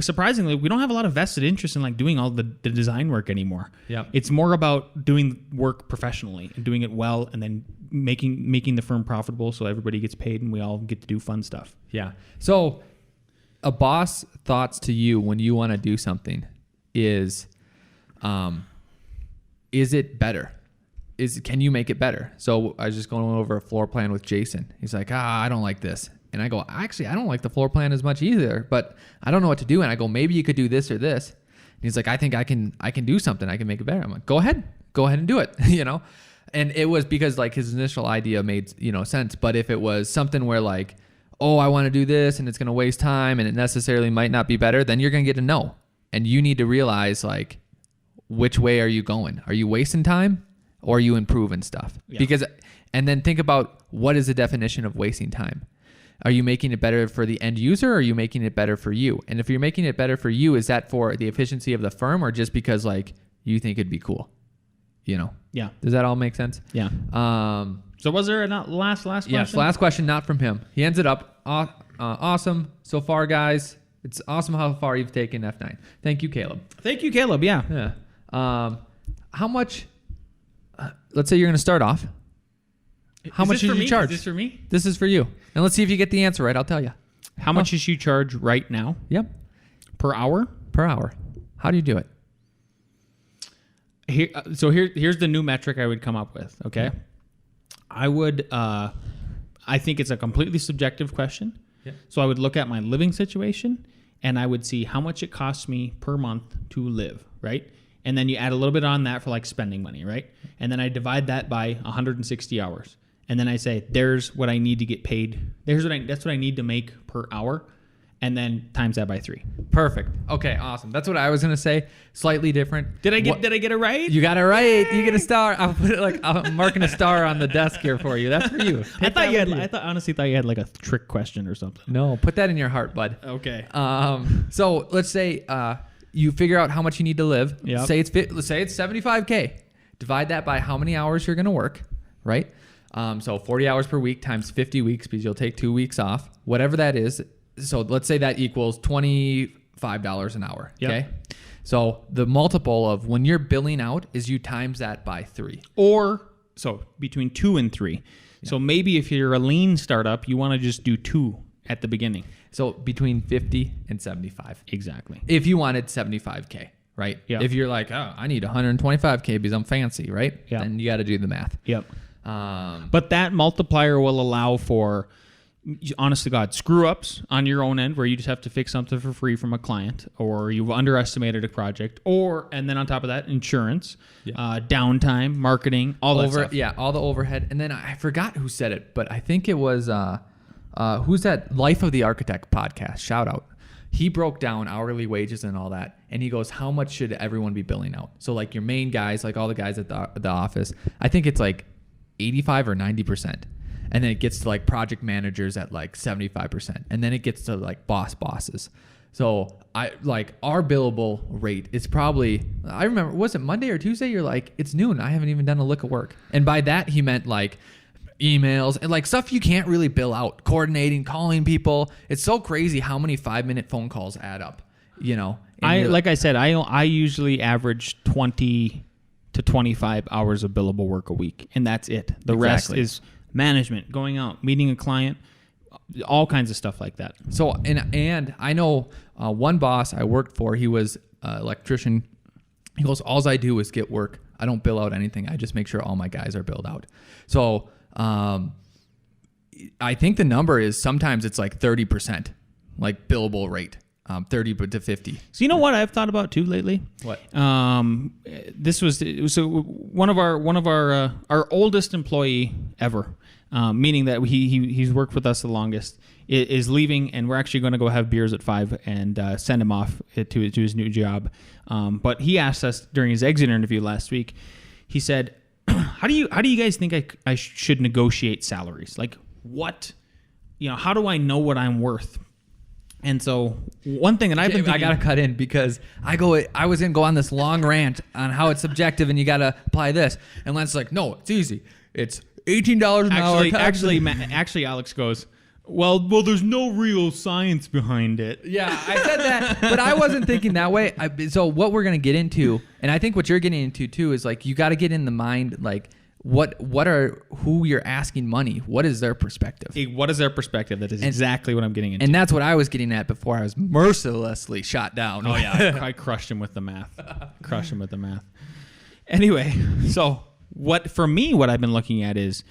S1: Surprisingly, we don't have a lot of vested interest in like doing all the design work anymore.
S2: Yeah.
S1: It's more about doing work professionally and doing it well, and then making the firm profitable so everybody gets paid and we all get to do fun stuff.
S2: Yeah. So a boss thoughts to you when you want to do something is it better? Can you make it better? So I was just going over a floor plan with Jason. He's like, I don't like this. And I go, actually, I don't like the floor plan as much either, but I don't know what to do. And I go, maybe you could do this or this. And he's like, I think I can do something. I can make it better. I'm like, go ahead and do it, And it was because like his initial idea made, sense. But if it was something where like, oh, I want to do this and it's going to waste time and it necessarily might not be better, then you're going to get a no. And you need to realize like, which way are you going? Are you wasting time or are you improving stuff? Yeah. And then think about what is the definition of wasting time? Are you making it better for the end user or are you making it better for you? And if you're making it better for you, is that for the efficiency of the firm or just because like you think it'd be cool?
S1: Yeah.
S2: Does that all make sense?
S1: Yeah. So was there a last question?
S2: Yes, last question, not from him. He ends it up, awesome so far, guys. It's awesome how far you've taken F9. Thank you, Caleb.
S1: Yeah.
S2: How much, let's say you're going to start off. How much should you charge?
S1: Is this for me?
S2: This is for you. And let's see if you get the answer right. I'll tell you.
S1: How much does you charge right now?
S2: Yep.
S1: Per hour?
S2: Per hour. How do you do it?
S1: Here's the new metric I would come up with. Okay. I would, I think it's a completely subjective question. Yeah. So I would look at my living situation and I would see how much it costs me per month to live, right? And then you add a little bit on that for like spending money, right? And then I divide that by 160 hours. And then I say, there's what I need to get paid. That's what I need to make per hour. And then times that by 3.
S2: Perfect. Okay, awesome. That's what I was gonna say. Slightly different.
S1: Did I get it right?
S2: You got it right. You get a star. I'll put it I'm marking a star on the desk here for you. That's for you.
S1: I honestly thought you had like a trick question or something.
S2: No, put that in your heart, bud.
S1: Okay.
S2: So let's say you figure out how much you need to live.
S1: Yep.
S2: Let's say it's 75K. Divide that by how many hours you're gonna work, right? So 40 hours per week times 50 weeks because you'll take 2 weeks off. Whatever that is. So let's say that equals $25 an hour.
S1: Yep.
S2: Okay. So the multiple of when you're billing out is you times that by 3.
S1: Or so between 2 and 3. Yeah. So maybe if you're a lean startup, you want to just do 2 at the beginning.
S2: So between 50 and 75.
S1: Exactly.
S2: If you wanted 75K, right?
S1: Yeah.
S2: If you're like, oh, I need 125K because I'm fancy, right?
S1: Yeah.
S2: Then you got to do the math.
S1: Yep. But that multiplier will allow for, honest to God, screw ups on your own end where you just have to fix something for free from a client, or you've underestimated a project, and then on top of that, insurance, downtime, marketing, all that stuff.
S2: Yeah, all the overhead. And then I forgot who said it, but I think it was, who's that Life of the Architect podcast? Shout out. He broke down hourly wages and all that. And he goes, how much should everyone be billing out? So like your main guys, like all the guys at the office, I think it's like 85 or 90%. And then it gets to like project managers at like 75%. And then it gets to like bosses. So our billable rate is probably, I remember, was it Monday or Tuesday? You're like, it's noon. I haven't even done a lick of work. And by that, he meant like emails and like stuff you can't really bill out, coordinating, calling people. It's so crazy how many 5-minute phone calls add up,
S1: Like I said, I usually average 20 to 25 hours of billable work a week. And that's it. The rest is management, going out, meeting a client, all kinds of stuff like that.
S2: So, and I know one boss I worked for, he was an electrician. He goes, all I do is get work. I don't bill out anything. I just make sure all my guys are billed out. So, I think the number is sometimes it's like 30%, like billable rate. 30 to 50.
S1: So you know what I've thought about too lately?
S2: What?
S1: This was one of our oldest employee ever, meaning that he's worked with us the longest, is leaving, and we're actually going to go have beers at 5 and send him off to his new job. But he asked us during his exit interview last week. He said, "How do you guys think I should negotiate salaries? Like what? How do I know what I'm worth?" And so one thing that I've been thinking,
S2: I got to cut in because I was going to go on this long rant on how it's subjective and you got to apply this. And Len's like, no, it's easy. It's $18 an hour.
S1: Actually, Alex goes, well, there's no real science behind it.
S2: Yeah, I said that, but I wasn't thinking that way. So what we're going to get into, and I think what you're getting into too, is like you got to get in the mind, like who you're asking money, what is their perspective?
S1: What is their perspective? That is exactly what I'm getting into.
S2: And that's what I was getting at before I was mercilessly shot down.
S1: Oh yeah, I crushed him with the math. Anyway, so what I've been looking at is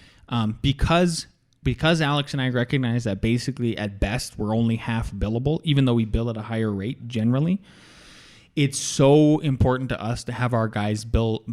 S1: because Alex and I recognize that basically at best we're only half billable, even though we bill at a higher rate generally. It's so important to us to have our guys bill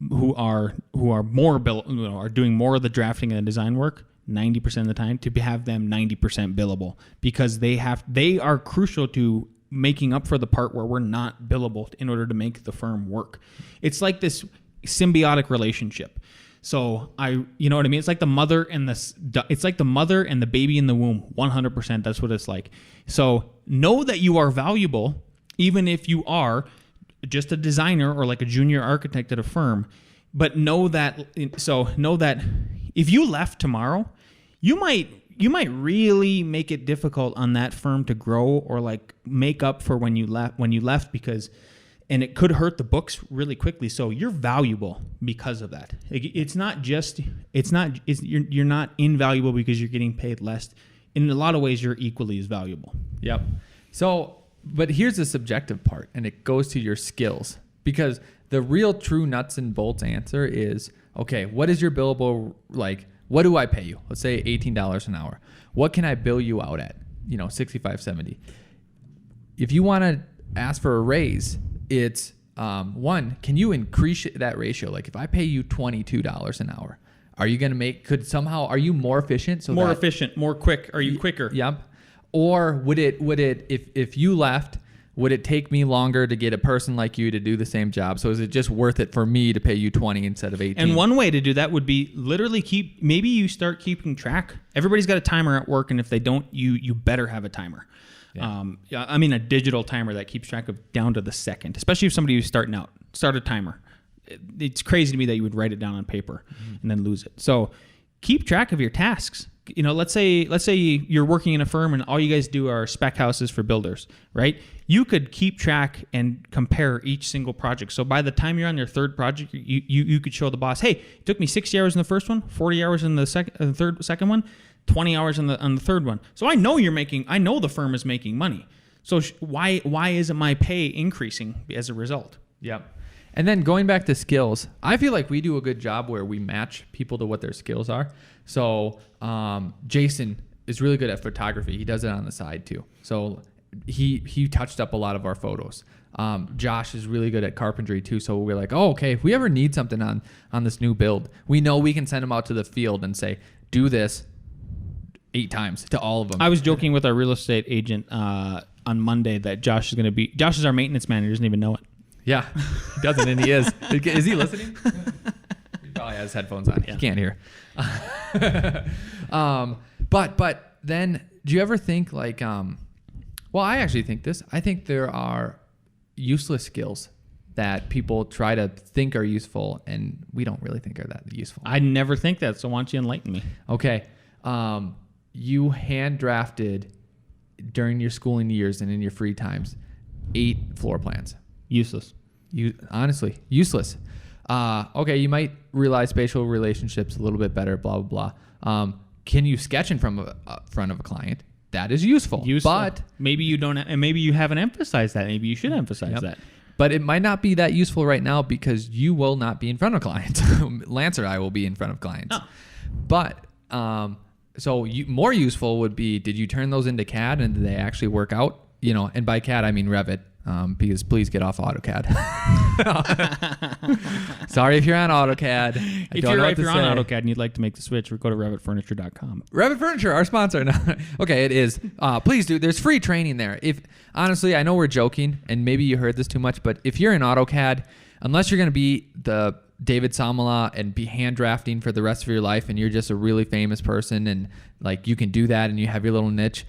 S1: who are more are doing more of the drafting and the design work 90% of the time, to have them 90% billable, because they are crucial to making up for the part where we're not billable in order to make the firm work. It's like this symbiotic relationship. So you know what I mean? It's like the mother and the baby in the womb. 100%. That's what it's like. So know that you are valuable, even if you are just a designer or like a junior architect at a firm. But know that if you left tomorrow, you might really make it difficult on that firm to grow or like make up for when you left and it could hurt the books really quickly. So you're valuable because of that. You're not invaluable because you're getting paid less. In a lot of ways, you're equally as valuable.
S2: Yep. So, but here's the subjective part, and it goes to your skills, because the real true nuts and bolts answer is, okay, what is your billable, like, what do I pay you? Let's say $18 an hour. What can I bill you out at? 65, 70. If you want to ask for a raise, it's one, can you increase that ratio? Like if I pay you $22 an hour, are you going to are you more efficient?
S1: More quick. Are you quicker?
S2: Yep. Or would it if you left, would it take me longer to get a person like you to do the same job? So is it just worth it for me to pay you 20 instead of 18?
S1: And one way to do that would be literally maybe you start keeping track. Everybody's got a timer at work, and if they don't, you better have a timer. Yeah. I mean a digital timer that keeps track of down to the second, especially if somebody who's starting out. Start a timer. It's crazy to me that you would write it down on paper and then lose it. So keep track of your tasks. Let's say you're working in a firm and all you guys do are spec houses for builders, right? You could keep track and compare each single project. So by the time you're on your third project, you could show the boss, hey, it took me 60 hours in the first one, 40 hours in the second one, 20 hours on the third one. So I know the firm is making money. So why isn't my pay increasing as a result?
S2: Yep. And then going back to skills, I feel like we do a good job where we match people to what their skills are. So Jason is really good at photography. He does it on the side too. So he touched up a lot of our photos. Josh is really good at carpentry too. So we're like, oh, okay, if we ever need something on this new build, we know we can send him out to the field and say, do this 8 times to all of them.
S1: I was joking with our real estate agent on Monday that Josh is our maintenance manager. He doesn't even know it.
S2: Yeah, he doesn't, and he is. Is he listening? He probably has headphones on. Yeah. He can't hear. But then, do you ever think like, well, I actually think this. I think there are useless skills that people try to think are useful, and we don't really think are that useful.
S1: I never think that, so why don't you enlighten me?
S2: Okay. You hand drafted during your schooling years and in your free times 8 floor plans.
S1: Useless.
S2: Honestly, useless. Okay, you might realize spatial relationships a little bit better, blah, blah, blah. Can you sketch in front of a client? That is useful. But
S1: maybe you don't, and maybe you haven't emphasized that. Maybe you should emphasize that.
S2: But it might not be that useful right now because you will not be in front of clients. Lance or I will be in front of clients. Oh. But more useful would be, did you turn those into CAD and did they actually work out? And by CAD I mean Revit. Because please get off AutoCAD. Sorry if you're on AutoCAD.
S1: If you're on AutoCAD and you'd like to make the switch, go to RevitFurniture.com.
S2: Revit Furniture, our sponsor. No. Okay, it is. Please do. There's free training there. Honestly, I know we're joking, and maybe you heard this too much, but if you're in AutoCAD, unless you're going to be the David Samala and be hand drafting for the rest of your life, and you're just a really famous person, and like you can do that, and you have your little niche.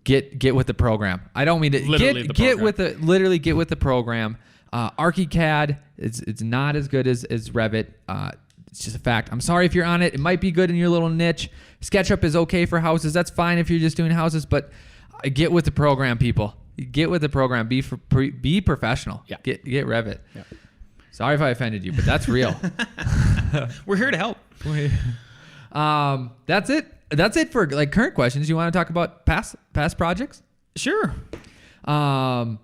S2: Get with the program. I don't mean to get with the program. ArchiCAD, it's not as good as Revit. It's just a fact. I'm sorry if you're on it. It might be good in your little niche. SketchUp is okay for houses. That's fine if you're just doing houses. But get with the program, people. Get with the program. Be professional. Yeah. Get Revit. Yeah. Sorry if I offended you, but that's real.
S1: We're here to help.
S2: That's it. That's it for like current questions. You want to talk about past projects?
S1: Sure.
S2: I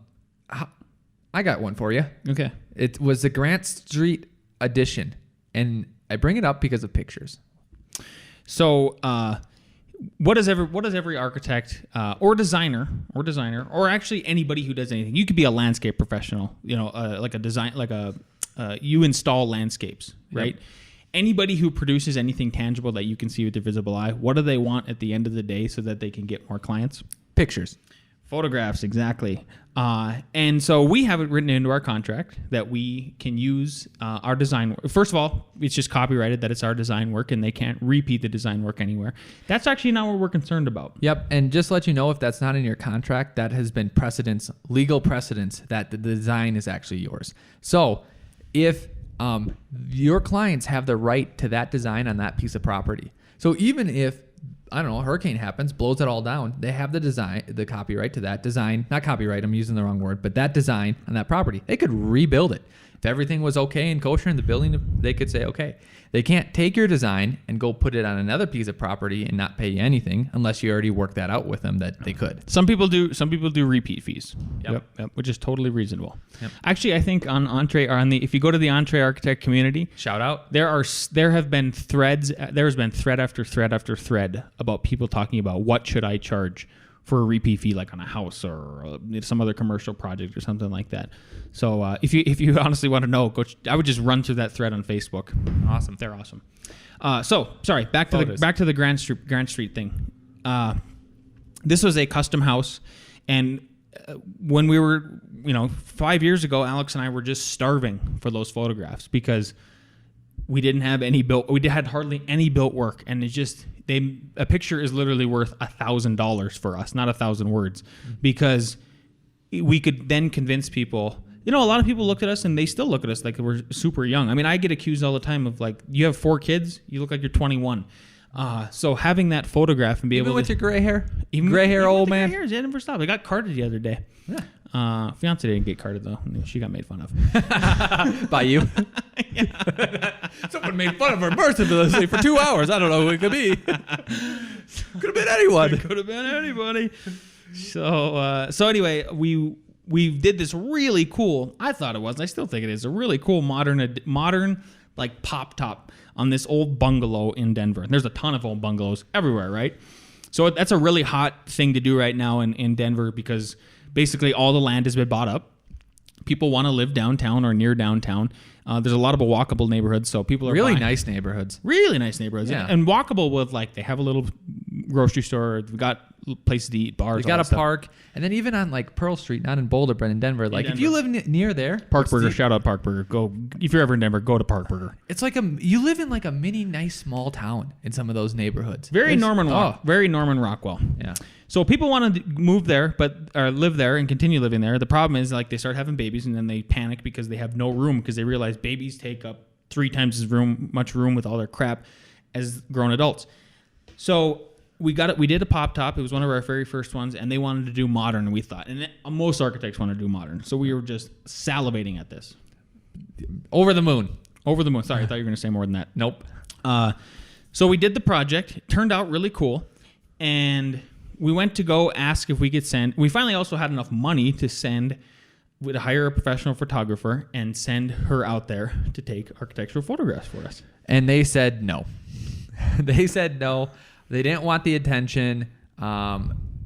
S2: got one for you.
S1: Okay.
S2: It was the Grant Street edition, and I bring it up because of pictures.
S1: So, what does every architect or designer or actually anybody who does anything? You could be a landscape professional, like a design, you install landscapes, right? Yep. Anybody who produces anything tangible that you can see with their visible eye, what do they want at the end of the day so that they can get more clients?
S2: Pictures.
S1: Photographs, exactly. And so we have it written into our contract that we can use our design. First of all, it's just copyrighted that it's our design work and they can't repeat the design work anywhere. That's actually not what we're concerned about.
S2: Yep. And just to let you know, if that's not in your contract, that has been legal precedence that the design is actually yours. So if your clients have the right to that design on that piece of property. So even if, I don't know, a hurricane happens, blows it all down, they have the copyright to that design, not copyright, I'm using the wrong word, but that design on that property. They could rebuild it. If everything was okay and kosher in the building, they could say, okay. They can't take your design and go put it on another piece of property and not pay you anything unless you already worked that out with them that they could.
S1: Some people do repeat fees.
S2: Yep.
S1: Which is totally reasonable.
S2: Yep.
S1: Actually, I think if you go to the Entree Architect community,
S2: shout out.
S1: There has been thread after thread after thread about people talking about what should I charge for a repeat fee, like on a house or some other commercial project or something like that. So if you honestly want to know, I would just run through that thread on Facebook.
S2: Awesome,
S1: they're awesome. Sorry, back to the Grant Street thing. This was a custom house, and when we were 5 years ago, Alex and I were just starving for those photographs because we didn't have any built. We had hardly any built work, and it's just a picture is literally worth $1,000 for us, not 1,000 words, because we could then convince people. A lot of people look at us and they still look at us like we're super young. I mean, I get accused all the time of like, you have 4 kids, you look like you're 21. So having that photograph and be able to,
S2: with your gray hair,
S1: old man. Gray hairs, it never stopped. I got carded the other day. Yeah. Fiance didn't get carded though. She got made fun of.
S2: By you? Someone made fun of her mercilessly for 2 hours. I don't know who it could be. Could have been anyone.
S1: Could have been anybody. So anyway, we did this really cool. I thought it was. I still think it is a really cool modern like pop top on this old bungalow in Denver. And there's a ton of old bungalows everywhere, right? So that's a really hot thing to do right now in Denver because basically all the land has been bought up. People want to live downtown or near downtown. There's a lot of walkable neighborhoods, so people are
S2: really nice neighborhoods.
S1: Really nice neighborhoods,
S2: yeah.
S1: And walkable with like they have a little grocery store. We got places to eat, bars.
S2: We got a park, and then even on like Pearl Street, not in Boulder, but in Denver. Like if you live near there,
S1: Park Burger. Shout out Park Burger. Go if you're ever in Denver, go to Park Burger.
S2: It's like you live in like a mini nice small town in some of those neighborhoods.
S1: Very Norman Rockwell.
S2: Yeah.
S1: So people want to move there, or live there and continue living there. The problem is like they start having babies and then they panic because they have no room because they realize babies take up 3 times as much room with all their crap as grown adults. So we did a pop top. It was one of our very first ones, and they wanted to do modern. And we thought, and most architects want to do modern. So we were just salivating at this.
S2: Over the moon.
S1: Sorry, I thought you were going to say more than that.
S2: Nope.
S1: So we did the project. It turned out really cool, and we went to go ask if we could send. We finally also had enough money to send. We'd hire a professional photographer and send her out there to take architectural photographs for us.
S2: And they said no. They said no. They didn't want the attention.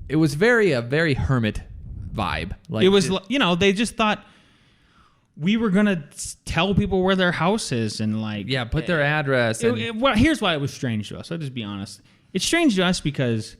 S2: It was a very hermit vibe. Like
S1: it was, they just thought we were gonna tell people where their house is and like
S2: put their address.
S1: Well, here's why it was strange to us. I'll just be honest. It's strange to us because,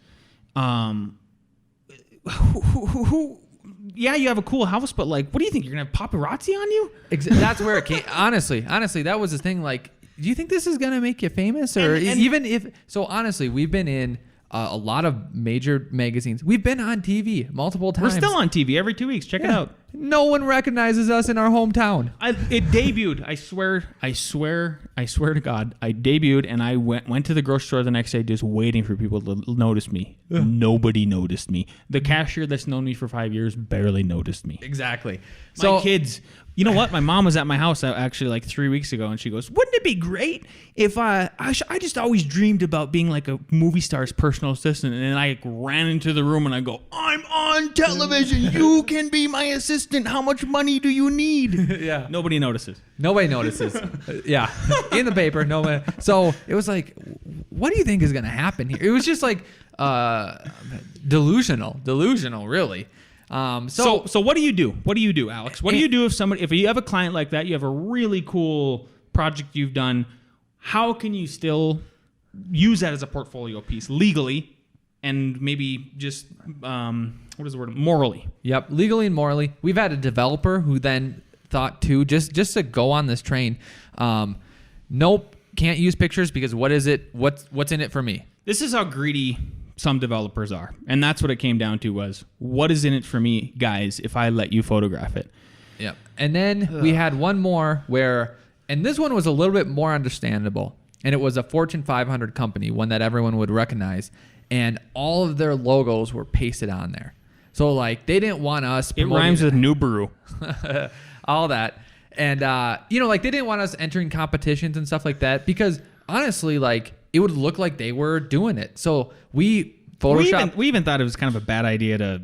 S1: you have a cool house, but like, what do you think? You're gonna have paparazzi on you?
S2: That's where it came. Honestly, that was the thing. Like, do you think this is gonna make you famous, or even if? So honestly, we've been in a lot of major magazines. We've been on TV multiple times.
S1: We're still on TV every 2 weeks. Check it out.
S2: No one recognizes us in our hometown.
S1: It debuted. I swear to God, I debuted, and I went to the grocery store the next day just waiting for people to notice me. Nobody noticed me. The cashier that's known me for 5 years barely noticed me.
S2: Exactly.
S1: My kids, you know what? My mom was at my house actually like 3 weeks ago, and she goes, "Wouldn't it be great if I just always dreamed about being like a movie star's personal assistant?" And I ran into the room and I go, "I'm on television. You can be my assistant. How much money do you need?"
S2: Yeah.
S1: Nobody notices.
S2: Nobody notices. Yeah. In the paper. No. So it was like, what do you think is going to happen here? It was just like delusional, really.
S1: So what do you do? What do you do, Alex? What do you do if you have a client like that, you have a really cool project you've done, how can you still use that as a portfolio piece legally and maybe just, what is the word? Morally?
S2: Yep. Legally and morally. We've had a developer who then thought too, just to go on this train, nope, can't use pictures because what is it? What's in it for me?
S1: This is how greedy some developers are. And that's what it came down to was, what is in it for me, guys, if I let you photograph it?
S2: Yep. And then we had one more where, and this one was a little bit more understandable. And it was a Fortune 500 company, one that everyone would recognize. And all of their logos were pasted on there. So like they didn't want us.
S1: It rhymes with Nubaru.
S2: All that. And, like they didn't want us entering competitions and stuff like that because honestly, like it would look like they were doing it. So we photoshopped.
S1: We even thought it was kind of a bad idea to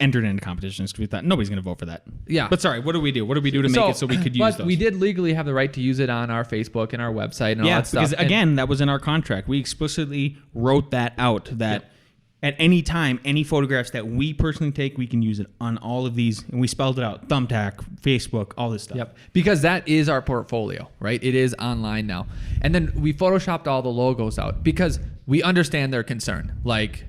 S1: enter it into competitions because we thought nobody's going to vote for that.
S2: Yeah.
S1: But sorry, what do we do? What do we do to make it so we could use those?
S2: We did legally have the right to use it on our Facebook and our website and all that stuff.
S1: Because again, that was in our contract. We explicitly wrote that out that at any time, any photographs that we personally take, we can use it on all of these. And we spelled it out. Thumbtack, Facebook, all this stuff.
S2: Yep. Because that is our portfolio, right? It is online now. And then we photoshopped all the logos out because we understand their concern. Like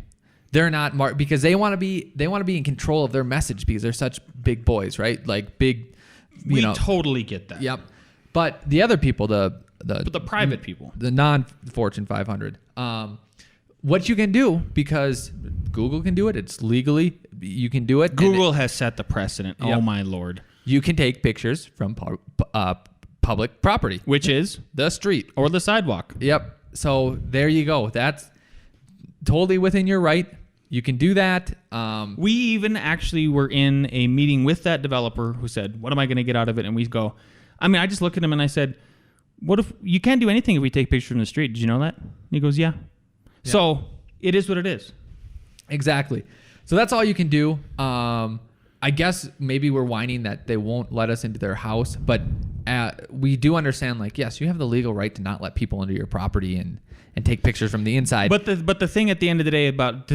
S2: they're not because they want to be in control of their message because they're such big boys, right? Like big,
S1: we totally get that.
S2: Yep. But the other people, the
S1: private people,
S2: the non-Fortune 500, what you can do, because Google can do it, it's legally, you can do it.
S1: Google has set the precedent.
S2: Yep.
S1: Oh my Lord.
S2: You can take pictures from public property.
S1: Which is?
S2: The street.
S1: Or the sidewalk.
S2: Yep. So there you go. That's totally within your right. You can do that.
S1: We even actually were in a meeting with that developer who said, what am I going to get out of it? And we go, I just looked at him and I said, what if you can't do anything if we take pictures from the street? Did you know that? And he goes, yeah. So it is what it is.
S2: Exactly. So that's all you can do. I guess maybe we're whining that they won't let us into their house, but we do understand, like, yes, you have the legal right to not let people into your property and take pictures from the inside.
S1: But the thing at the end of the day about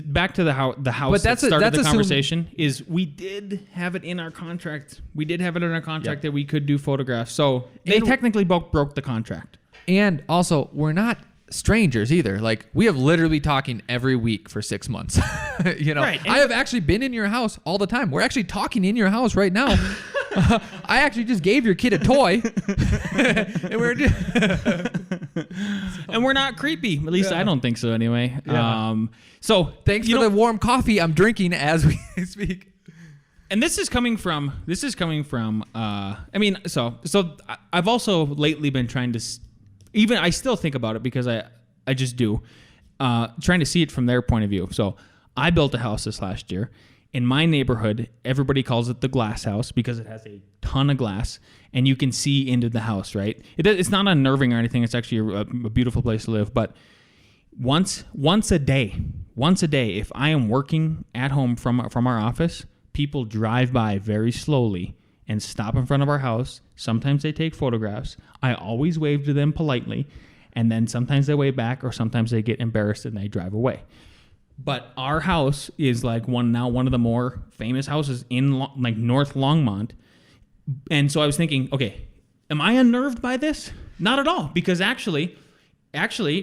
S1: back to the house
S2: but
S1: that started the conversation is we did have it in our contract. We did have it in our contract that we could do photographs. So they technically broke the contract.
S2: And also, we're not strangers either. Like we have literally talking every week for 6 months. Right. I have actually been in your house all the time. We're actually talking in your house right now. I actually just gave your kid a toy.
S1: And we're not creepy. At least I don't think so anyway.
S2: Yeah.
S1: So
S2: thanks for the warm coffee I'm drinking as we speak.
S1: And this is coming from I've also lately been trying to I still think about it because I just do, trying to see it from their point of view. So I built a house this last year. In my neighborhood, everybody calls it the glass house because it has a ton of glass and you can see into the house, right? It's not unnerving or anything. It's actually a beautiful place to live. But once a day, if I am working at home from our office, people drive by very slowly and stop in front of our house. Sometimes they take photographs. I always wave to them politely, and then sometimes they wave back, or sometimes they get embarrassed and they drive away. But our house is like one of the more famous houses in like North Longmont, and so I was thinking, okay, am I unnerved by this? Not at all, because actually,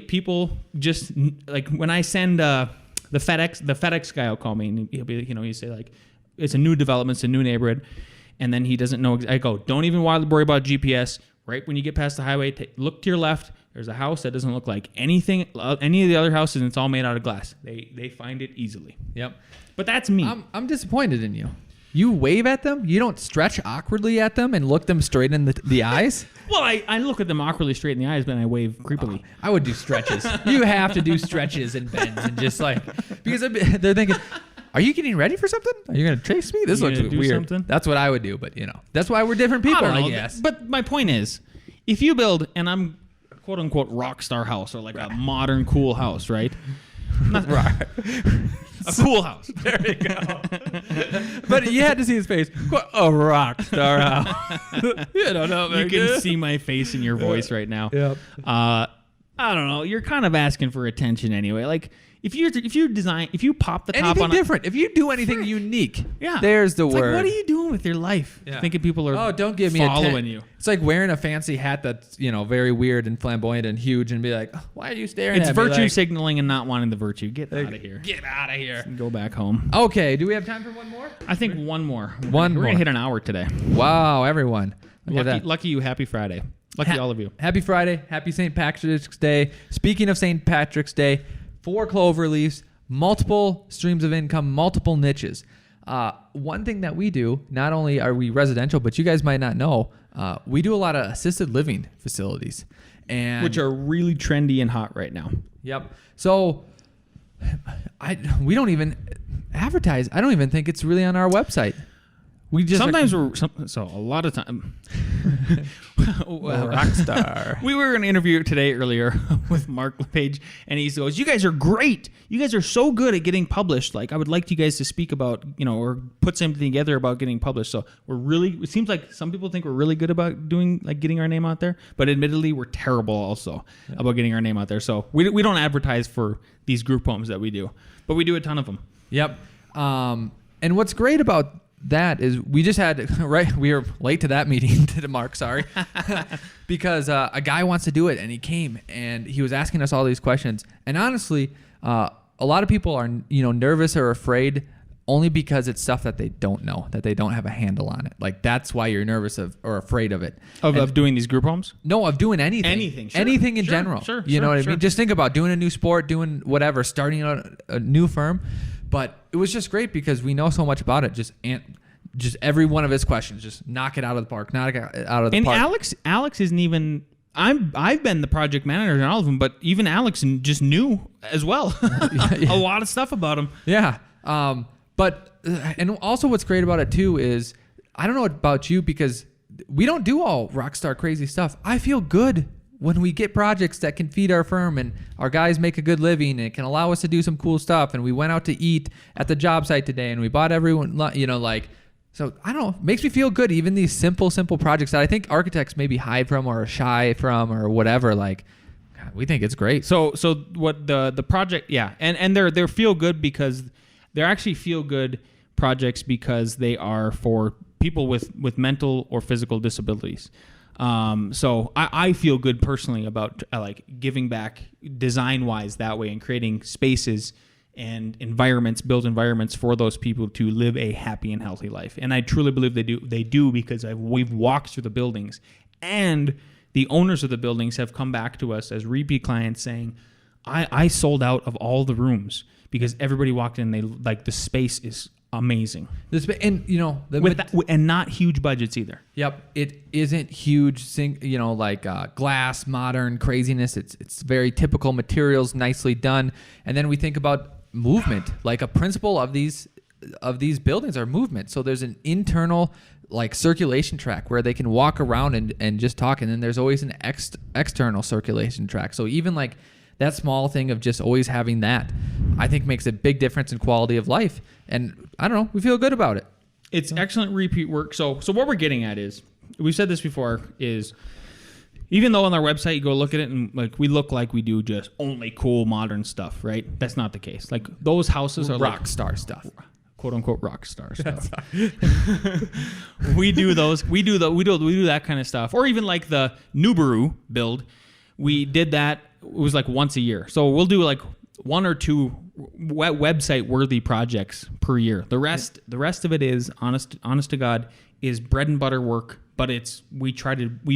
S1: people just like when I send the FedEx guy will call me and he'll be, he'll say like, it's a new development, it's a new neighborhood. And then he doesn't know. I go, don't even worry about GPS. Right when you get past the highway, look to your left. There's a house that doesn't look like any of the other houses, and it's all made out of glass. They find it easily.
S2: Yep.
S1: But that's me.
S2: I'm disappointed in you. You wave at them? You don't stretch awkwardly at them and look them straight in the eyes?
S1: Well, I look at them awkwardly straight in the eyes, but I wave creepily.
S2: I would do stretches. You have to do stretches and bends and just like, because they're thinking, are you getting ready for something? Are you going to chase me? This looks weird.
S1: Something?
S2: That's what I would do, but that's why we're different people, I guess.
S1: But my point is, if you build, and I'm quote unquote rock star house or like a modern cool house, right? Not right. A cool house.
S2: There you go. But you had to see his face. A rock star house. You don't know.
S1: You can see my face in your voice right now.
S2: Yep.
S1: I don't know. You're kind of asking for attention anyway. Like if you pop the top
S2: anything
S1: on
S2: different, if you do anything unique,
S1: yeah,
S2: there's the
S1: it's
S2: word.
S1: Like, what are you doing with your life?
S2: Yeah.
S1: Thinking people are
S2: don't give me
S1: following you.
S2: It's like wearing a fancy hat that's very weird and flamboyant and huge, and be like, why are you staring
S1: It's
S2: at me?
S1: virtue
S2: Like,
S1: signaling and not wanting the virtue. Get out of here.
S2: Get out of here.
S1: Go back home.
S2: Okay, do we have time for one more?
S1: I think one more.
S2: One
S1: We're
S2: more.
S1: gonna hit an hour today.
S2: Wow, everyone. Look at that.
S1: Lucky you. Happy Friday. Lucky all of you.
S2: Happy Friday. Happy St. Patrick's Day. Speaking of St. Patrick's Day, 4 clover leaves, multiple streams of income, multiple niches. One thing that we do, not only are we residential, but you guys might not know, we do a lot of assisted living facilities, and
S1: Which are really trendy and hot right now.
S2: Yep. So we don't even advertise. I don't even think it's really on our website. We just
S1: So a lot of time.
S2: rock star.
S1: We were going to interview today earlier with Mark LePage, and he goes, "You guys are great. You guys are so good at getting published. Like, I would like you guys to speak about, or put something together about getting published." So it seems like some people think we're really good about getting our name out there, but admittedly, we're terrible also about getting our name out there. So we don't advertise for these group homes that we do, but we do a ton of them.
S2: Yep. And what's great about that is we just had we were late to that meeting to Mark, sorry, because a guy wants to do it, and he came and he was asking us all these questions, and honestly, a lot of people are nervous or afraid only because it's stuff that they don't know, that they don't have a handle on it. Like, that's why you're nervous or afraid of it.
S1: Of doing these group homes?
S2: No, of doing anything. Anything in general. You know what I mean? Just think about doing a new sport, doing whatever, starting a new firm. But it was just great because we know so much about it. Just every one of his questions, just knock it out of the park. Knock it out of the park.
S1: And Alex isn't even... I've been the project manager in all of them, but even Alex just knew as well a lot of stuff about him.
S2: Yeah. But and also what's great about it too is, I don't know about you, because we don't do all rock star crazy stuff. I feel good when we get projects that can feed our firm and our guys make a good living and it can allow us to do some cool stuff. And we went out to eat at the job site today and we bought everyone, so I don't know, makes me feel good. Even these simple projects that I think architects maybe hide from or are shy from or whatever, we think it's great.
S1: So what the project, yeah. And they're feel good because they're actually feel good projects because they are for people with mental or physical disabilities. So I feel good personally about giving back design wise that way and creating spaces and build environments for those people to live a happy and healthy life. And I truly believe they do because we've walked through the buildings, and the owners of the buildings have come back to us as repeat clients saying, I sold out of all the rooms because everybody walked in, the space is amazing.
S2: And
S1: and not huge budgets either.
S2: Yep, it isn't huge, glass, modern craziness. It's very typical materials, nicely done. And then we think about movement, like a principle of these buildings are movement. So there's an internal circulation track where they can walk around and just talk, and then there's always an external circulation track. So even that small thing of just always having that, I think makes a big difference in quality of life. And I don't know, we feel good about it.
S1: It's excellent repeat work. So what we're getting at is, we've said this before, is even though on our website you go look at it and we look like we do just only cool modern stuff, right? That's not the case. Those houses are
S2: rock star stuff.
S1: Quote unquote rock star stuff. We do those. We do that kind of stuff. Or even the Nubaru build. We did that. It was once a year. So we'll do one or two website worthy projects per year. The rest of it is honest to God is bread and butter work but we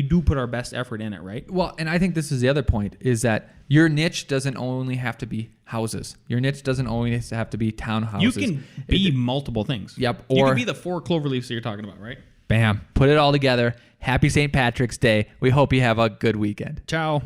S1: do put our best effort in it, right?
S2: Well, and I think this is the other point, is that your niche doesn't only have to be houses. Your niche doesn't always have to be townhouses.
S1: You can be multiple things.
S2: Yep.
S1: You
S2: Or
S1: can be the 4 clover leaves that you're talking about, right?
S2: bam, put it all together. Happy St. Patrick's Day. We hope you have a good weekend.
S1: Ciao.